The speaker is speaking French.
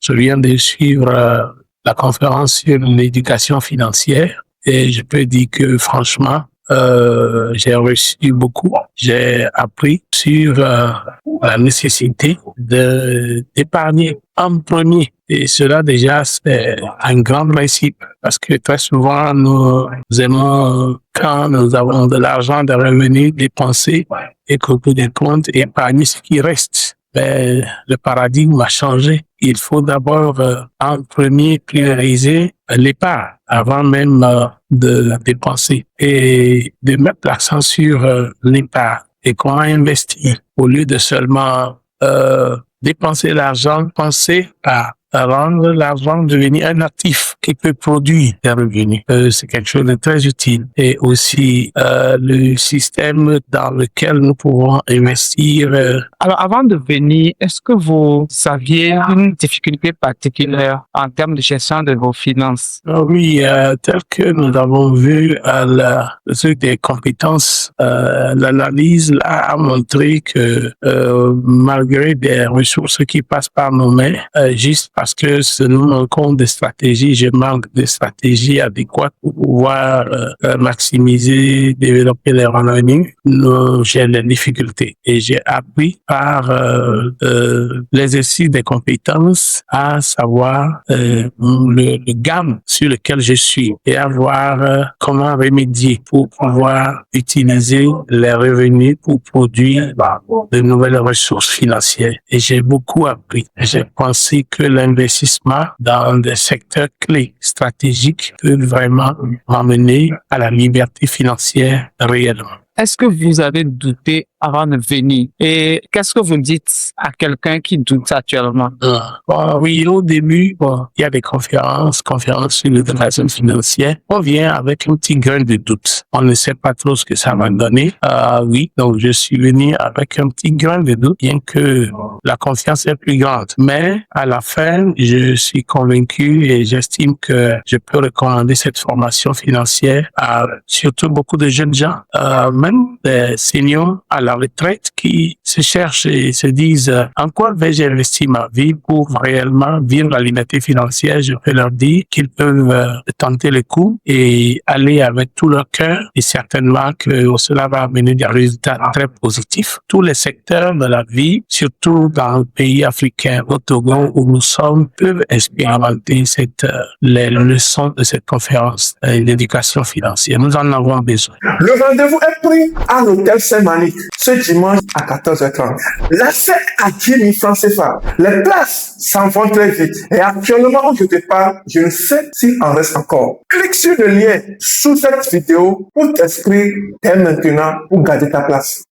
Je viens de suivre la conférence sur l'éducation financière et je peux dire que franchement, j'ai reçu beaucoup. J'ai appris sur la nécessité d'épargner en premier. Et cela déjà, c'est un grand principe parce que très souvent, nous aimons, quand nous avons de l'argent, des revenus, dépenser et qu'au bout des comptes, épargner ce qui reste. Ben, le paradigme a changé. Il faut d'abord, en premier, prioriser l'épargne avant même de dépenser et de mettre l'accent sur l'épargne et comment investir au lieu de seulement dépenser l'argent, penser à rendre l'argent devenir un actif qui peut produire des revenus. C'est quelque chose de très utile. Et aussi le système dans lequel nous pouvons investir. Alors, avant de venir, est-ce que vous aviez une difficulté particulière en termes de gestion de vos finances? Oui, tel que nous avons vu le truc des compétences, l'analyse là, a montré que malgré des ressources qui passent par nos mains, juste parce que nous manquons de stratégie, je manque de stratégie adéquate pour pouvoir maximiser, développer les revenus, j'ai des difficultés. Et j'ai appris par l'exercice des compétences à savoir le gamme sur lequel je suis et à voir comment remédier pour pouvoir utiliser les revenus pour produire de nouvelles ressources financières. Et j'ai beaucoup appris. J'ai pensé que l'investissement dans des secteurs clés stratégiques peut vraiment m'amener à la liberté financière réellement. Est-ce que vous avez douté avant de venir? Et qu'est-ce que vous dites à quelqu'un qui doute actuellement? Oui, au début, il y a des conférences sur l'éducation financière. On vient avec un petit grain de doute. On ne sait pas trop ce que ça va donner. Oui, donc je suis venu avec un petit grain de doute, bien que la confiance est plus grande. Mais à la fin, je suis convaincu et j'estime que je peux recommander cette formation financière à surtout beaucoup de jeunes gens, même des seniors à la retraite qui se cherchent et se disent en quoi vais-je investir ma vie pour réellement vivre la liberté financière. Je peux leur dire qu'ils peuvent tenter le coup et aller avec tout leur cœur et certainement que cela va amener des résultats très positifs. Tous les secteurs de la vie, surtout dans le pays africain, au Togo où nous sommes, peuvent expérimenter les leçons de cette conférence d'éducation financière. Nous en avons besoin. Le rendez-vous est pris à l'hôtel Saint-Malik ce dimanche à 14h30. L'accès à 10 000 francs CFA. Les places s'en vont très vite. Et actuellement où je te parle, je ne sais s'il en reste encore. Clique sur le lien sous cette vidéo pour t'inscrire dès maintenant pour garder ta place.